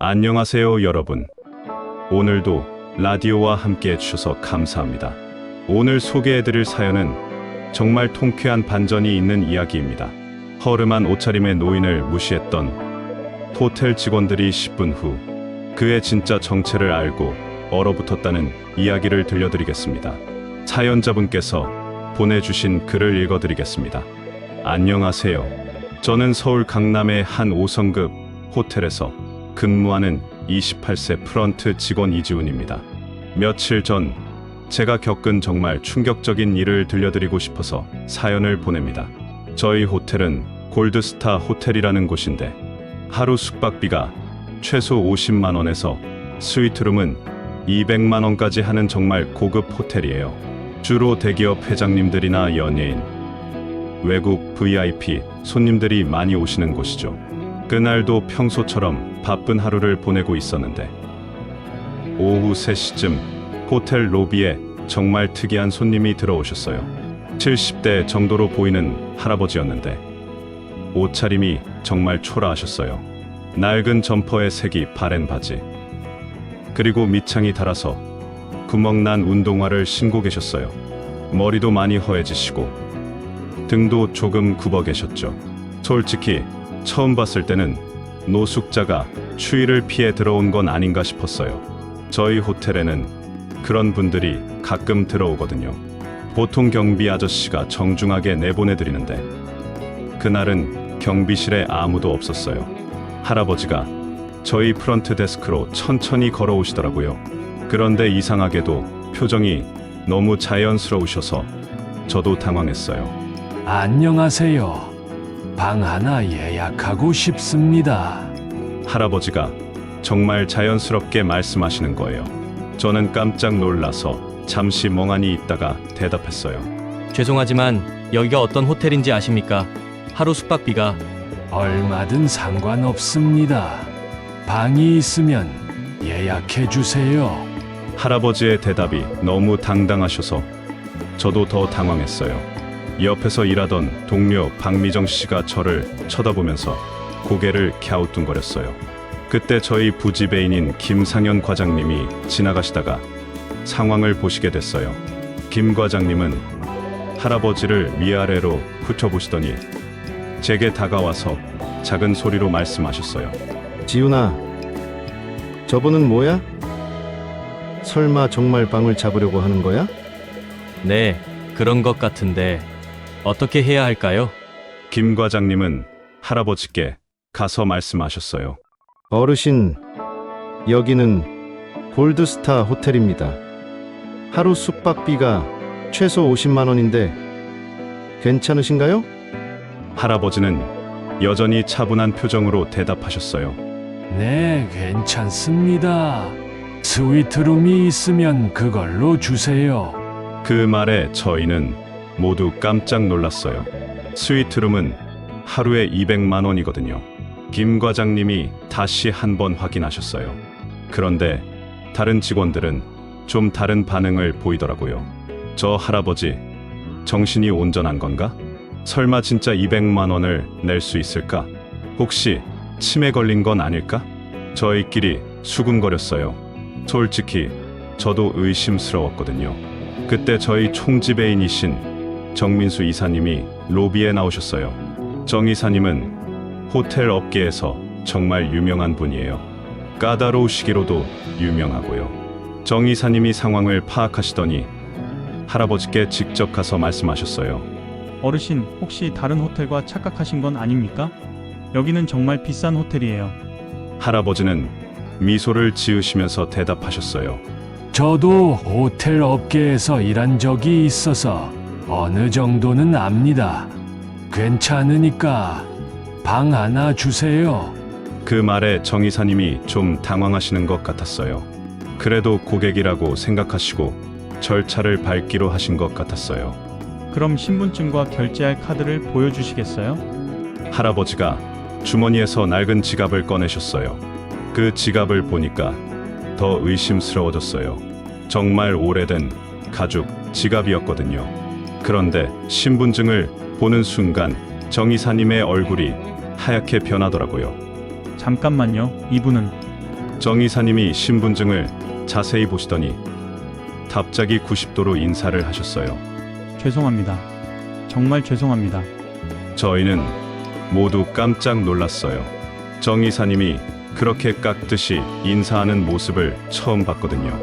안녕하세요, 여러분. 오늘도 라디오와 함께 해주셔서 감사합니다. 오늘 소개해드릴 사연은 정말 통쾌한 반전이 있는 이야기입니다. 허름한 옷차림의 노인을 무시했던 호텔 직원들이 10분 후 그의 진짜 정체를 알고 얼어붙었다는 이야기를 들려드리겠습니다. 사연자분께서 보내주신 글을 읽어드리겠습니다. 안녕하세요. 저는 서울 강남의 한 5성급 호텔에서 근무하는 28세 프런트 직원 이지훈입니다. 며칠 전 제가 겪은 정말 충격적인 일을 들려드리고 싶어서 사연을 보냅니다. 저희 호텔은 골드스타 호텔이라는 곳인데 하루 숙박비가 최소 50만 원에서 스위트룸은 200만 원까지 하는 정말 고급 호텔이에요. 주로 대기업 회장님들이나 연예인, 외국 VIP 손님들이 많이 오시는 곳이죠. 그날도 평소처럼 바쁜 하루를 보내고 있었는데 오후 3시쯤 호텔 로비에 정말 특이한 손님이 들어오셨어요. 70대 정도로 보이는 할아버지였는데 옷차림이 정말 초라하셨어요. 낡은 점퍼에 색이 바랜 바지, 그리고 밑창이 달아서 구멍난 운동화를 신고 계셨어요. 머리도 많이 허해지시고 등도 조금 굽어 계셨죠. 솔직히 처음 봤을 때는 노숙자가 추위를 피해 들어온 건 아닌가 싶었어요. 저희 호텔에는 그런 분들이 가끔 들어오거든요. 보통 경비 아저씨가 정중하게 내보내드리는데 그날은 경비실에 아무도 없었어요. 할아버지가 저희 프런트 데스크로 천천히 걸어오시더라고요. 그런데 이상하게도 표정이 너무 자연스러우셔서 저도 당황했어요. 안녕하세요. 방 하나 예약하고 싶습니다. 할아버지가 정말 자연스럽게 말씀하시는 거예요. 저는 깜짝 놀라서 잠시 멍하니 있다가 대답했어요. 죄송하지만 여기가 어떤 호텔인지 아십니까? 하루 숙박비가 얼마든 상관없습니다. 방이 있으면 예약해 주세요. 할아버지의 대답이 너무 당당하셔서 저도 더 당황했어요. 옆에서 일하던 동료 박미정 씨가 저를 쳐다보면서 고개를 갸우뚱거렸어요. 그때 저희 부지배인인 김상현 과장님이 지나가시다가 상황을 보시게 됐어요. 김 과장님은 할아버지를 위아래로 훑어보시더니 제게 다가와서 작은 소리로 말씀하셨어요. 지훈아, 저분은 뭐야? 설마 정말 방을 잡으려고 하는 거야? 네, 그런 것 같은데 어떻게 해야 할까요? 김 과장님은 할아버지께 가서 말씀하셨어요. 어르신, 여기는 골드스타 호텔입니다. 하루 숙박비가 최소 50만 원인데 괜찮으신가요? 할아버지는 여전히 차분한 표정으로 대답하셨어요. 네, 괜찮습니다. 스위트룸이 있으면 그걸로 주세요. 그 말에 저희는 모두 깜짝 놀랐어요. 스위트룸은 하루에 200만 원이거든요. 김 과장님이 다시 한번 확인하셨어요. 그런데 다른 직원들은 좀 다른 반응을 보이더라고요. 저 할아버지 정신이 온전한 건가? 설마 진짜 200만 원을 낼 수 있을까? 혹시 치매 걸린 건 아닐까? 저희끼리 수군거렸어요. 솔직히 저도 의심스러웠거든요. 그때 저희 총지배인이신 정민수 이사님이 로비에 나오셨어요. 정 이사님은 호텔 업계에서 정말 유명한 분이에요. 까다로우시기로도 유명하고요. 정 이사님이 상황을 파악하시더니 할아버지께 직접 가서 말씀하셨어요. 어르신, 혹시 다른 호텔과 착각하신 건 아닙니까? 여기는 정말 비싼 호텔이에요. 할아버지는 미소를 지으시면서 대답하셨어요. 저도 호텔 업계에서 일한 적이 있어서 어느 정도는 압니다. 괜찮으니까 방 하나 주세요. 그 말에 정 이사님이 좀 당황하시는 것 같았어요. 그래도 고객이라고 생각하시고 절차를 밟기로 하신 것 같았어요. 그럼 신분증과 결제할 카드를 보여주시겠어요? 할아버지가 주머니에서 낡은 지갑을 꺼내셨어요. 그 지갑을 보니까 더 의심스러워졌어요. 정말 오래된 가죽 지갑이었거든요. 그런데 신분증을 보는 순간 정 이사님의 얼굴이 하얗게 변하더라고요. 잠깐만요. 이분은 정 이사님이 신분증을 자세히 보시더니 갑자기 90도로 인사를 하셨어요. 죄송합니다. 정말 죄송합니다. 저희는 모두 깜짝 놀랐어요. 정 이사님이 그렇게 깍듯이 인사하는 모습을 처음 봤거든요.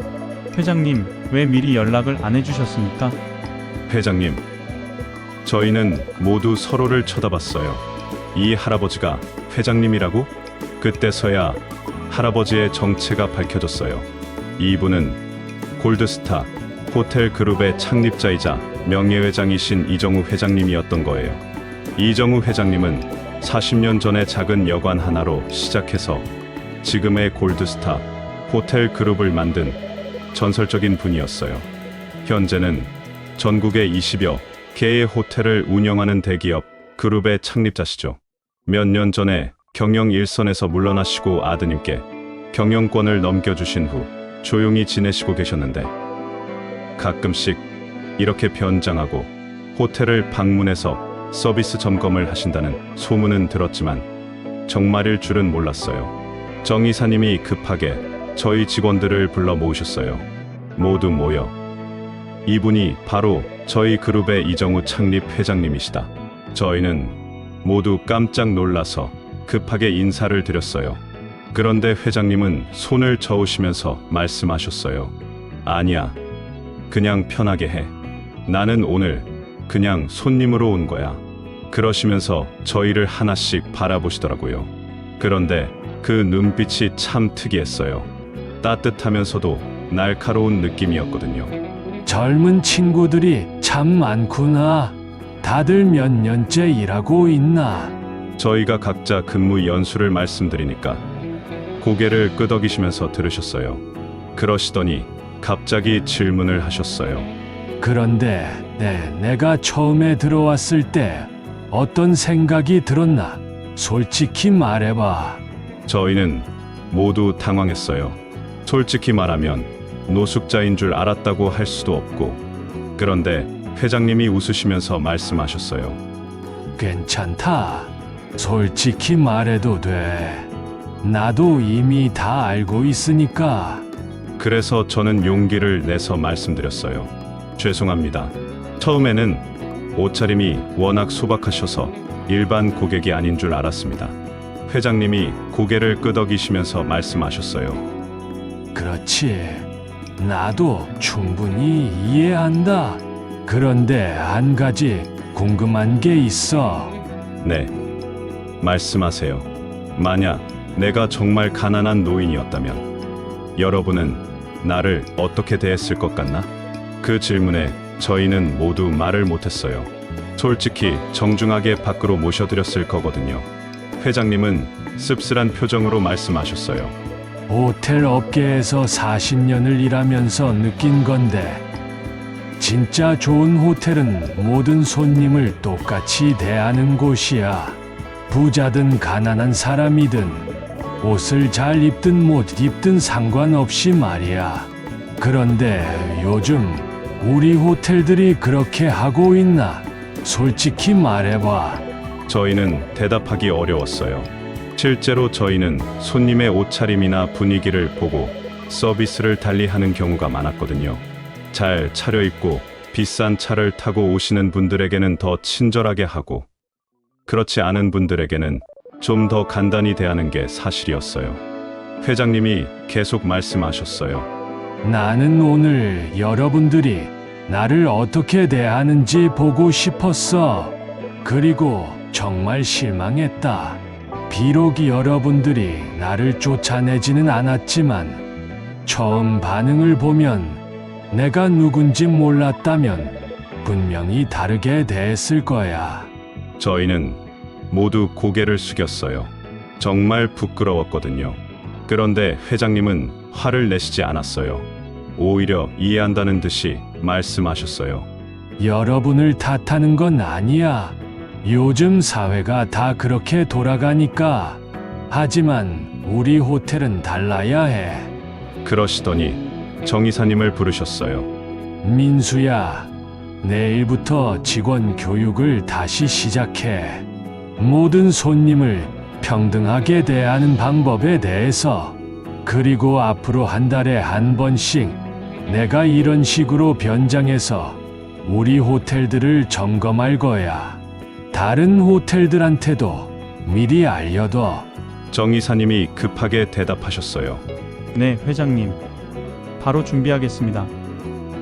회장님, 왜 미리 연락을 안 해주셨습니까? 회장님, 저희는 모두 서로를 쳐다봤어요. 이 할아버지가 회장님이라고? 그때서야 할아버지의 정체가 밝혀졌어요. 이분은 골드스타 호텔 그룹의 창립자이자 명예회장이신 이정우 회장님이었던 거예요. 이정우 회장님은 40년 전에 작은 여관 하나로 시작해서 지금의 골드스타 호텔 그룹을 만든 전설적인 분이었어요. 현재는 전국에 20여 개의 호텔을 운영하는 대기업 그룹의 창립자시죠. 몇 년 전에 경영 일선에서 물러나시고 아드님께 경영권을 넘겨주신 후 조용히 지내시고 계셨는데 가끔씩 이렇게 변장하고 호텔을 방문해서 서비스 점검을 하신다는 소문은 들었지만 정말일 줄은 몰랐어요. 정 이사님이 급하게 저희 직원들을 불러 모으셨어요. 모두 모여 이분이 바로 저희 그룹의 이정우 창립 회장님이시다. 저희는 모두 깜짝 놀라서 급하게 인사를 드렸어요. 그런데 회장님은 손을 저으시면서 말씀하셨어요. 아니야, 그냥 편하게 해. 나는 오늘 그냥 손님으로 온 거야. 그러시면서 저희를 하나씩 바라보시더라고요. 그런데 그 눈빛이 참 특이했어요. 따뜻하면서도 날카로운 느낌이었거든요. 젊은 친구들이 참 많구나. 다들 몇 년째 일하고 있나? 저희가 각자 근무 연수를 말씀드리니까 고개를 끄덕이시면서 들으셨어요. 그러시더니 갑자기 질문을 하셨어요. 그런데 내가 처음에 들어왔을 때 어떤 생각이 들었나? 솔직히 말해봐. 저희는 모두 당황했어요. 솔직히 말하면 노숙자인 줄 알았다고 할 수도 없고, 그런데 회장님이 웃으시면서 말씀하셨어요. 괜찮다. 솔직히 말해도 돼. 나도 이미 다 알고 있으니까. 그래서 저는 용기를 내서 말씀드렸어요. 죄송합니다. 처음에는 옷차림이 워낙 소박하셔서 일반 고객이 아닌 줄 알았습니다. 회장님이 고개를 끄덕이시면서 말씀하셨어요. 그렇지. 나도 충분히 이해한다. 그런데 한 가지 궁금한 게 있어. 네, 말씀하세요. 만약 내가 정말 가난한 노인이었다면 여러분은 나를 어떻게 대했을 것 같나? 그 질문에 저희는 모두 말을 못했어요. 솔직히 정중하게 밖으로 모셔드렸을 거거든요. 회장님은 씁쓸한 표정으로 말씀하셨어요. 호텔 업계에서 40년을 일하면서 느낀 건데, 진짜 좋은 호텔은 모든 손님을 똑같이 대하는 곳이야. 부자든 가난한 사람이든 옷을 잘 입든 못 입든 상관없이 말이야. 그런데 요즘 우리 호텔들이 그렇게 하고 있나? 솔직히 말해봐. 저희는 대답하기 어려웠어요. 실제로 저희는 손님의 옷차림이나 분위기를 보고 서비스를 달리하는 경우가 많았거든요. 잘 차려입고 비싼 차를 타고 오시는 분들에게는 더 친절하게 하고, 그렇지 않은 분들에게는 좀 더 간단히 대하는 게 사실이었어요. 회장님이 계속 말씀하셨어요. 나는 오늘 여러분들이 나를 어떻게 대하는지 보고 싶었어. 그리고 정말 실망했다. 비록 여러분들이 나를 쫓아내지는 않았지만 처음 반응을 보면 내가 누군지 몰랐다면 분명히 다르게 대했을 거야. 저희는 모두 고개를 숙였어요. 정말 부끄러웠거든요. 그런데 회장님은 화를 내시지 않았어요. 오히려 이해한다는 듯이 말씀하셨어요. 여러분을 탓하는 건 아니야. 요즘 사회가 다 그렇게 돌아가니까. 하지만 우리 호텔은 달라야 해. 그러시더니 정 이사님을 부르셨어요. 민수야, 내일부터 직원 교육을 다시 시작해. 모든 손님을 평등하게 대하는 방법에 대해서 그리고 앞으로 한 달에 한 번씩 내가 이런 식으로 변장해서 우리 호텔들을 점검할 거야. 다른 호텔들한테도 미리 알려둬. 정 이사님이 급하게 대답하셨어요. 네, 회장님. 바로 준비하겠습니다.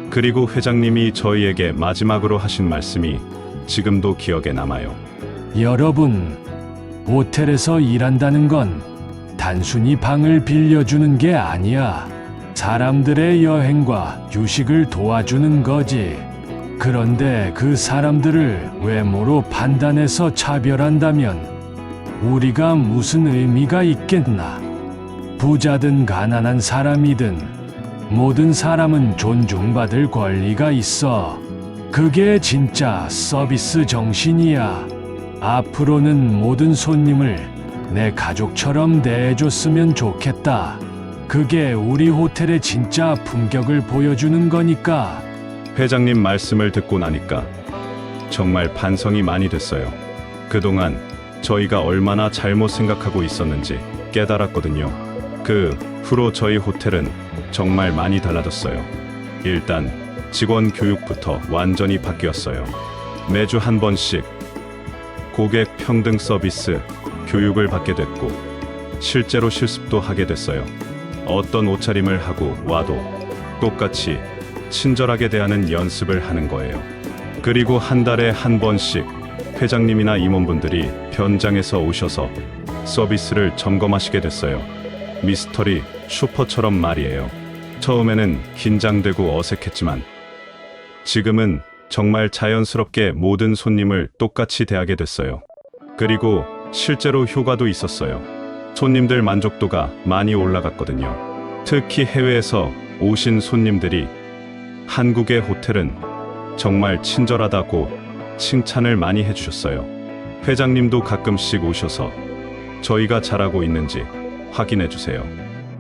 그리고 회장님이 저희에게 마지막으로 하신 말씀이 지금도 기억에 남아요. 여러분, 호텔에서 일한다는 건 단순히 방을 빌려주는 게 아니야. 사람들의 여행과 휴식을 도와주는 거지. 그런데 그 사람들을 외모로 판단해서 차별한다면 우리가 무슨 의미가 있겠나? 부자든 가난한 사람이든 모든 사람은 존중받을 권리가 있어. 그게 진짜 서비스 정신이야. 앞으로는 모든 손님을 내 가족처럼 대해줬으면 좋겠다. 그게 우리 호텔의 진짜 품격을 보여주는 거니까. 회장님 말씀을 듣고 나니까 정말 반성이 많이 됐어요. 그동안 저희가 얼마나 잘못 생각하고 있었는지 깨달았거든요. 그 후로 저희 호텔은 정말 많이 달라졌어요. 일단 직원 교육부터 완전히 바뀌었어요. 매주 한 번씩 고객 평등 서비스 교육을 받게 됐고 실제로 실습도 하게 됐어요. 어떤 옷차림을 하고 와도 똑같이 친절하게 대하는 연습을 하는 거예요. 그리고 한 달에 한 번씩 회장님이나 임원분들이 변장해서 오셔서 서비스를 점검하시게 됐어요. 미스터리 슈퍼처럼 말이에요. 처음에는 긴장되고 어색했지만 지금은 정말 자연스럽게 모든 손님을 똑같이 대하게 됐어요. 그리고 실제로 효과도 있었어요. 손님들 만족도가 많이 올라갔거든요. 특히 해외에서 오신 손님들이 한국의 호텔은 정말 친절하다고 칭찬을 많이 해주셨어요. 회장님도 가끔씩 오셔서 저희가 잘하고 있는지 확인해주세요.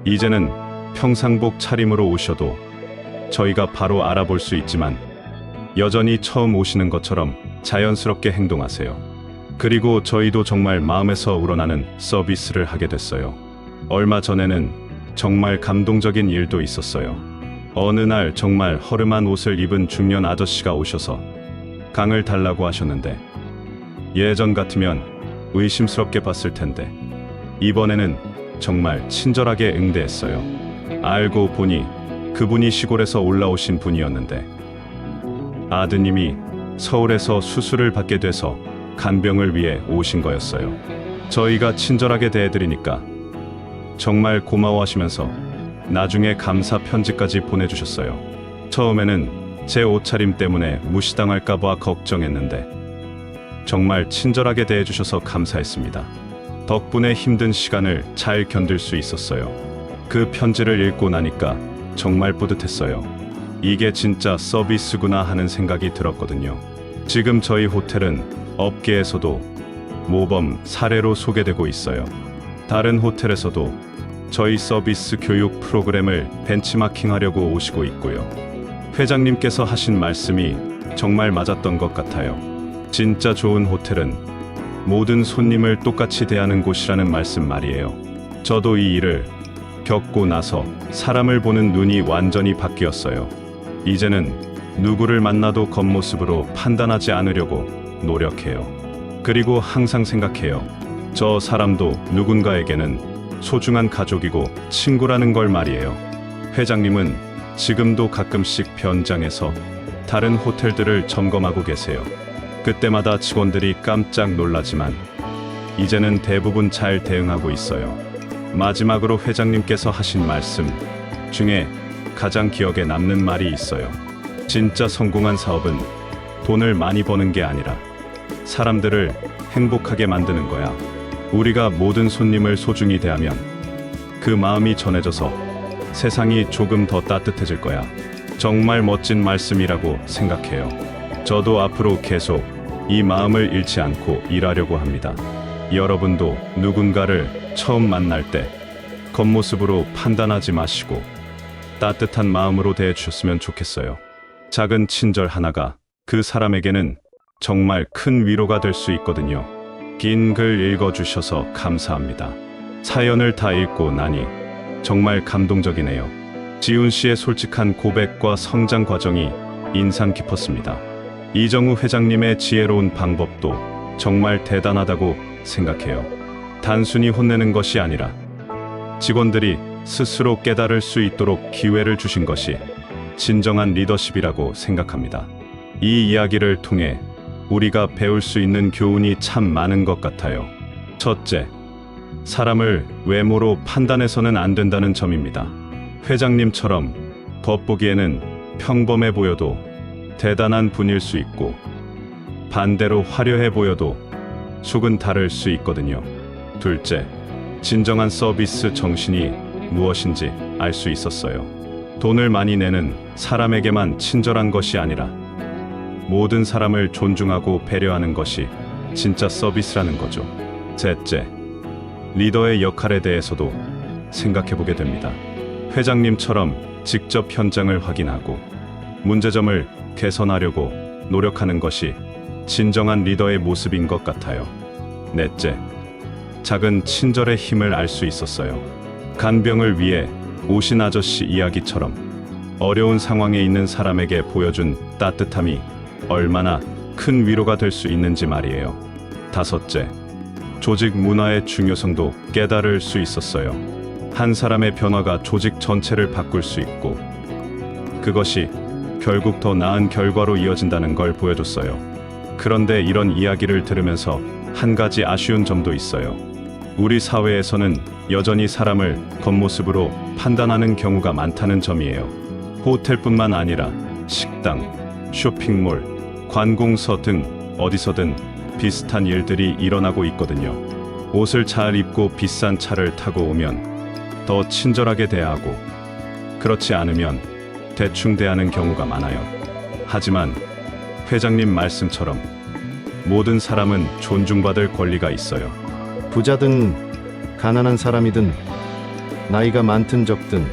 이제는 평상복 차림으로 오셔도 저희가 바로 알아볼 수 있지만 여전히 처음 오시는 것처럼 자연스럽게 행동하세요. 그리고 저희도 정말 마음에서 우러나는 서비스를 하게 됐어요. 얼마 전에는 정말 감동적인 일도 있었어요. 어느 날 정말 허름한 옷을 입은 중년 아저씨가 오셔서 강을 달라고 하셨는데 예전 같으면 의심스럽게 봤을 텐데 이번에는 정말 친절하게 응대했어요. 알고 보니 그분이 시골에서 올라오신 분이었는데 아드님이 서울에서 수술을 받게 돼서 간병을 위해 오신 거였어요. 저희가 친절하게 대해드리니까 정말 고마워하시면서 나중에 감사 편지까지 보내주셨어요. 처음에는 제 옷차림 때문에 무시당할까봐 걱정했는데 정말 친절하게 대해주셔서 감사했습니다. 덕분에 힘든 시간을 잘 견딜 수 있었어요. 그 편지를 읽고 나니까 정말 뿌듯했어요. 이게 진짜 서비스구나 하는 생각이 들었거든요. 지금 저희 호텔은 업계에서도 모범 사례로 소개되고 있어요. 다른 호텔에서도 저희 서비스 교육 프로그램을 벤치마킹하려고 오시고 있고요. 회장님께서 하신 말씀이 정말 맞았던 것 같아요. 진짜 좋은 호텔은 모든 손님을 똑같이 대하는 곳이라는 말씀 말이에요. 저도 이 일을 겪고 나서 사람을 보는 눈이 완전히 바뀌었어요. 이제는 누구를 만나도 겉모습으로 판단하지 않으려고 노력해요. 그리고 항상 생각해요. 저 사람도 누군가에게는 소중한 가족이고 친구라는 걸 말이에요. 회장님은 지금도 가끔씩 변장해서 다른 호텔들을 점검하고 계세요. 그때마다 직원들이 깜짝 놀라지만 이제는 대부분 잘 대응하고 있어요. 마지막으로 회장님께서 하신 말씀 중에 가장 기억에 남는 말이 있어요. 진짜 성공한 사업은 돈을 많이 버는 게 아니라 사람들을 행복하게 만드는 거야. 우리가 모든 손님을 소중히 대하면 그 마음이 전해져서 세상이 조금 더 따뜻해질 거야. 정말 멋진 말씀이라고 생각해요. 저도 앞으로 계속 이 마음을 잃지 않고 일하려고 합니다. 여러분도 누군가를 처음 만날 때 겉모습으로 판단하지 마시고 따뜻한 마음으로 대해주셨으면 좋겠어요. 작은 친절 하나가 그 사람에게는 정말 큰 위로가 될 수 있거든요. 긴 글 읽어주셔서 감사합니다. 사연을 다 읽고 나니 정말 감동적이네요. 지훈 씨의 솔직한 고백과 성장 과정이 인상 깊었습니다. 이정우 회장님의 지혜로운 방법도 정말 대단하다고 생각해요. 단순히 혼내는 것이 아니라 직원들이 스스로 깨달을 수 있도록 기회를 주신 것이 진정한 리더십이라고 생각합니다. 이 이야기를 통해 우리가 배울 수 있는 교훈이 참 많은 것 같아요. 첫째, 사람을 외모로 판단해서는 안 된다는 점입니다. 회장님처럼 겉보기에는 평범해 보여도 대단한 분일 수 있고, 반대로 화려해 보여도 속은 다를 수 있거든요. 둘째, 진정한 서비스 정신이 무엇인지 알 수 있었어요. 돈을 많이 내는 사람에게만 친절한 것이 아니라 모든 사람을 존중하고 배려하는 것이 진짜 서비스라는 거죠. 셋째, 리더의 역할에 대해서도 생각해보게 됩니다. 회장님처럼 직접 현장을 확인하고 문제점을 개선하려고 노력하는 것이 진정한 리더의 모습인 것 같아요. 넷째, 작은 친절의 힘을 알 수 있었어요. 간병을 위해 오신 아저씨 이야기처럼 어려운 상황에 있는 사람에게 보여준 따뜻함이 얼마나 큰 위로가 될 수 있는지 말이에요. 다섯째, 조직 문화의 중요성도 깨달을 수 있었어요. 한 사람의 변화가 조직 전체를 바꿀 수 있고, 그것이 결국 더 나은 결과로 이어진다는 걸 보여줬어요. 그런데 이런 이야기를 들으면서 한 가지 아쉬운 점도 있어요. 우리 사회에서는 여전히 사람을 겉모습으로 판단하는 경우가 많다는 점이에요. 호텔뿐만 아니라 식당, 쇼핑몰, 관공서 등 어디서든 비슷한 일들이 일어나고 있거든요. 옷을 잘 입고 비싼 차를 타고 오면 더 친절하게 대하고, 그렇지 않으면 대충 대하는 경우가 많아요. 하지만 회장님 말씀처럼 모든 사람은 존중받을 권리가 있어요. 부자든 가난한 사람이든 나이가 많든 적든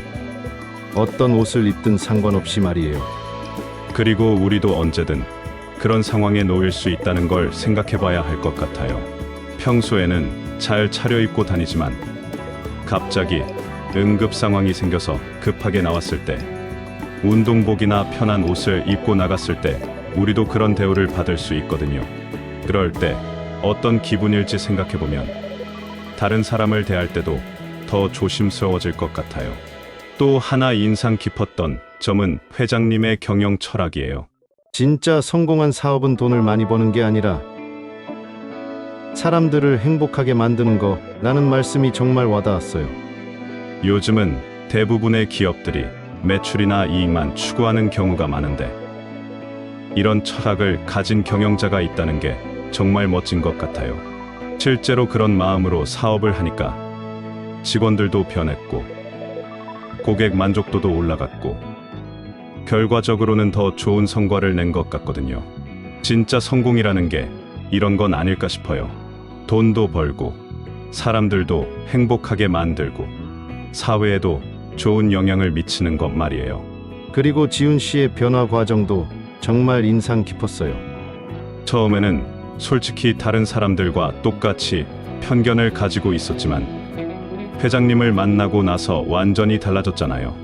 어떤 옷을 입든 상관없이 말이에요. 그리고 우리도 언제든 그런 상황에 놓일 수 있다는 걸 생각해봐야 할 것 같아요. 평소에는 잘 차려입고 다니지만 갑자기 응급 상황이 생겨서 급하게 나왔을 때, 운동복이나 편한 옷을 입고 나갔을 때 우리도 그런 대우를 받을 수 있거든요. 그럴 때 어떤 기분일지 생각해보면 다른 사람을 대할 때도 더 조심스러워질 것 같아요. 또 하나 인상 깊었던 점은 회장님의 경영 철학이에요. 진짜 성공한 사업은 돈을 많이 버는 게 아니라 사람들을 행복하게 만드는 거라는 말씀이 정말 와닿았어요. 요즘은 대부분의 기업들이 매출이나 이익만 추구하는 경우가 많은데, 이런 철학을 가진 경영자가 있다는 게 정말 멋진 것 같아요. 실제로 그런 마음으로 사업을 하니까 직원들도 변했고, 고객 만족도도 올라갔고, 결과적으로는 더 좋은 성과를 낸 것 같거든요. 진짜 성공이라는 게 이런 건 아닐까 싶어요. 돈도 벌고, 사람들도 행복하게 만들고, 사회에도 좋은 영향을 미치는 것 말이에요. 그리고 지훈 씨의 변화 과정도 정말 인상 깊었어요. 처음에는 솔직히 다른 사람들과 똑같이 편견을 가지고 있었지만 회장님을 만나고 나서 완전히 달라졌잖아요.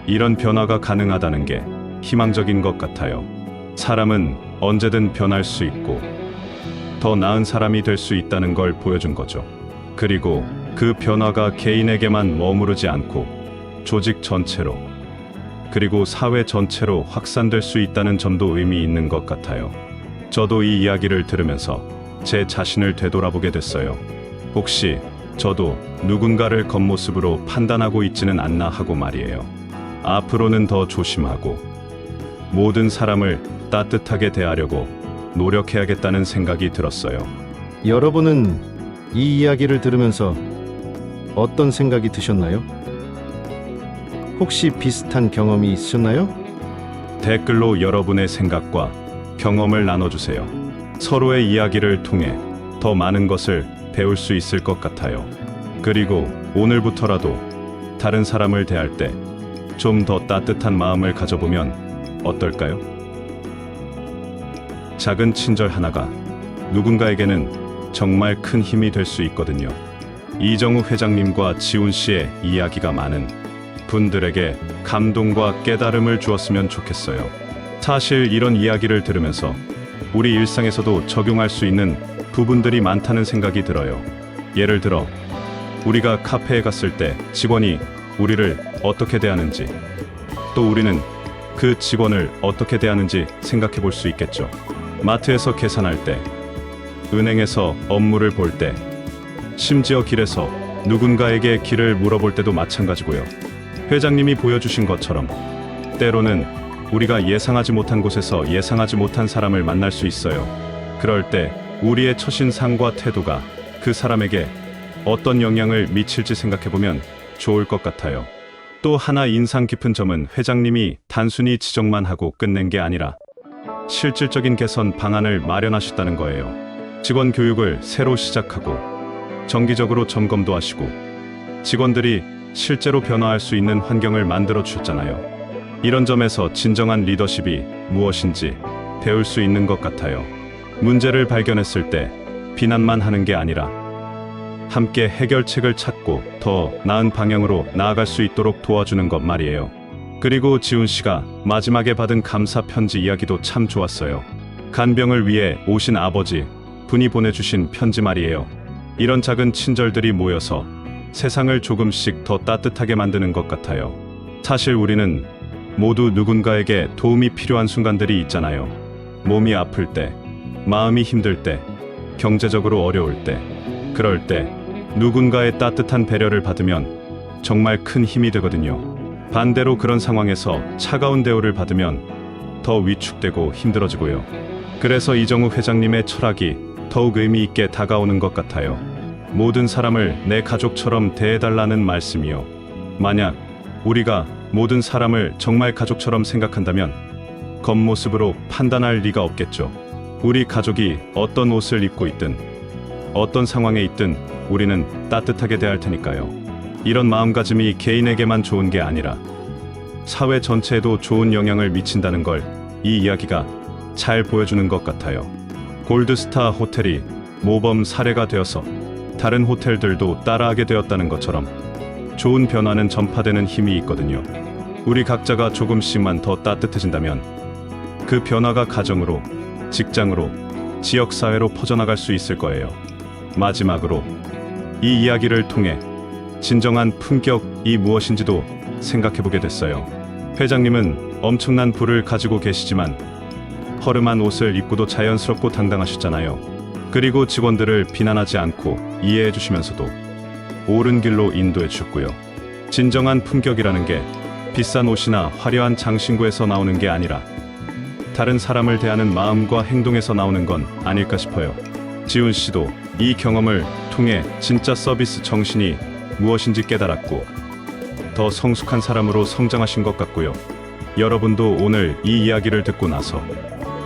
이런 변화가 가능하다는 게 희망적인 것 같아요. 사람은 언제든 변할 수 있고 더 나은 사람이 될 수 있다는 걸 보여준 거죠. 그리고 그 변화가 개인에게만 머무르지 않고 조직 전체로, 그리고 사회 전체로 확산될 수 있다는 점도 의미 있는 것 같아요. 저도 이 이야기를 들으면서 제 자신을 되돌아보게 됐어요. 혹시 저도 누군가를 겉모습으로 판단하고 있지는 않나 하고 말이에요. 앞으로는 더 조심하고 모든 사람을 따뜻하게 대하려고 노력해야겠다는 생각이 들었어요. 여러분은 이 이야기를 들으면서 어떤 생각이 드셨나요? 혹시 비슷한 경험이 있으셨나요? 댓글로 여러분의 생각과 경험을 나눠주세요. 서로의 이야기를 통해 더 많은 것을 배울 수 있을 것 같아요. 그리고 오늘부터라도 다른 사람을 대할 때 좀 더 따뜻한 마음을 가져보면 어떨까요? 작은 친절 하나가 누군가에게는 정말 큰 힘이 될 수 있거든요. 이정우 회장님과 지훈 씨의 이야기가 많은 분들에게 감동과 깨달음을 주었으면 좋겠어요. 사실 이런 이야기를 들으면서 우리 일상에서도 적용할 수 있는 부분들이 많다는 생각이 들어요. 예를 들어 우리가 카페에 갔을 때 직원이 우리를 어떻게 대하는지, 또 우리는 그 직원을 어떻게 대하는지 생각해 볼 수 있겠죠. 마트에서 계산할 때, 은행에서 업무를 볼 때, 심지어 길에서 누군가에게 길을 물어볼 때도 마찬가지고요. 회장님이 보여주신 것처럼 때로는 우리가 예상하지 못한 곳에서 예상하지 못한 사람을 만날 수 있어요. 그럴 때 우리의 처신상과 태도가 그 사람에게 어떤 영향을 미칠지 생각해보면 좋을 것 같아요. 또 하나 인상 깊은 점은 회장님이 단순히 지적만 하고 끝낸 게 아니라 실질적인 개선 방안을 마련하셨다는 거예요. 직원 교육을 새로 시작하고 정기적으로 점검도 하시고 직원들이 실제로 변화할 수 있는 환경을 만들어 주셨잖아요. 이런 점에서 진정한 리더십이 무엇인지 배울 수 있는 것 같아요. 문제를 발견했을 때 비난만 하는 게 아니라 함께 해결책을 찾고 더 나은 방향으로 나아갈 수 있도록 도와주는 것 말이에요. 그리고 지훈 씨가 마지막에 받은 감사 편지 이야기도 참 좋았어요. 간병을 위해 오신 아버지 분이 보내주신 편지 말이에요. 이런 작은 친절들이 모여서 세상을 조금씩 더 따뜻하게 만드는 것 같아요. 사실 우리는 모두 누군가에게 도움이 필요한 순간들이 있잖아요. 몸이 아플 때, 마음이 힘들 때, 경제적으로 어려울 때, 그럴 때 누군가의 따뜻한 배려를 받으면 정말 큰 힘이 되거든요. 반대로 그런 상황에서 차가운 대우를 받으면 더 위축되고 힘들어지고요. 그래서 이정우 회장님의 철학이 더욱 의미 있게 다가오는 것 같아요. 모든 사람을 내 가족처럼 대해달라는 말씀이요. 만약 우리가 모든 사람을 정말 가족처럼 생각한다면 겉모습으로 판단할 리가 없겠죠. 우리 가족이 어떤 옷을 입고 있든 어떤 상황에 있든 우리는 따뜻하게 대할 테니까요. 이런 마음가짐이 개인에게만 좋은 게 아니라 사회 전체에도 좋은 영향을 미친다는 걸 이 이야기가 잘 보여주는 것 같아요. 골드스타 호텔이 모범 사례가 되어서 다른 호텔들도 따라하게 되었다는 것처럼 좋은 변화는 전파되는 힘이 있거든요. 우리 각자가 조금씩만 더 따뜻해진다면 그 변화가 가정으로, 직장으로, 지역사회로 퍼져나갈 수 있을 거예요. 마지막으로 이 이야기를 통해 진정한 품격이 무엇인지도 생각해보게 됐어요. 회장님은 엄청난 부를 가지고 계시지만 허름한 옷을 입고도 자연스럽고 당당하셨잖아요. 그리고 직원들을 비난하지 않고 이해해 주시면서도 옳은 길로 인도해 주셨고요. 진정한 품격이라는 게 비싼 옷이나 화려한 장신구에서 나오는 게 아니라 다른 사람을 대하는 마음과 행동에서 나오는 건 아닐까 싶어요. 지훈 씨도 이 경험을 통해 진짜 서비스 정신이 무엇인지 깨달았고 더 성숙한 사람으로 성장하신 것 같고요. 여러분도 오늘 이 이야기를 듣고 나서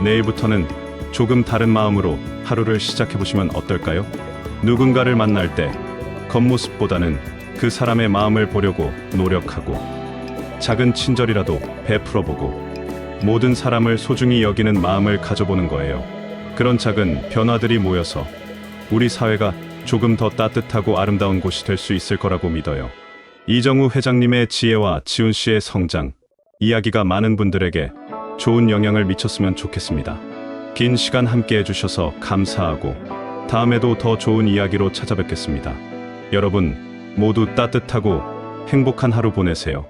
내일부터는 조금 다른 마음으로 하루를 시작해보시면 어떨까요? 누군가를 만날 때 겉모습보다는 그 사람의 마음을 보려고 노력하고 작은 친절이라도 베풀어보고 모든 사람을 소중히 여기는 마음을 가져보는 거예요. 그런 작은 변화들이 모여서 우리 사회가 조금 더 따뜻하고 아름다운 곳이 될 수 있을 거라고 믿어요. 이정우 회장님의 지혜와 지훈 씨의 성장, 이야기가 많은 분들에게 좋은 영향을 미쳤으면 좋겠습니다. 긴 시간 함께 해주셔서 감사하고 다음에도 더 좋은 이야기로 찾아뵙겠습니다. 여러분 모두 따뜻하고 행복한 하루 보내세요.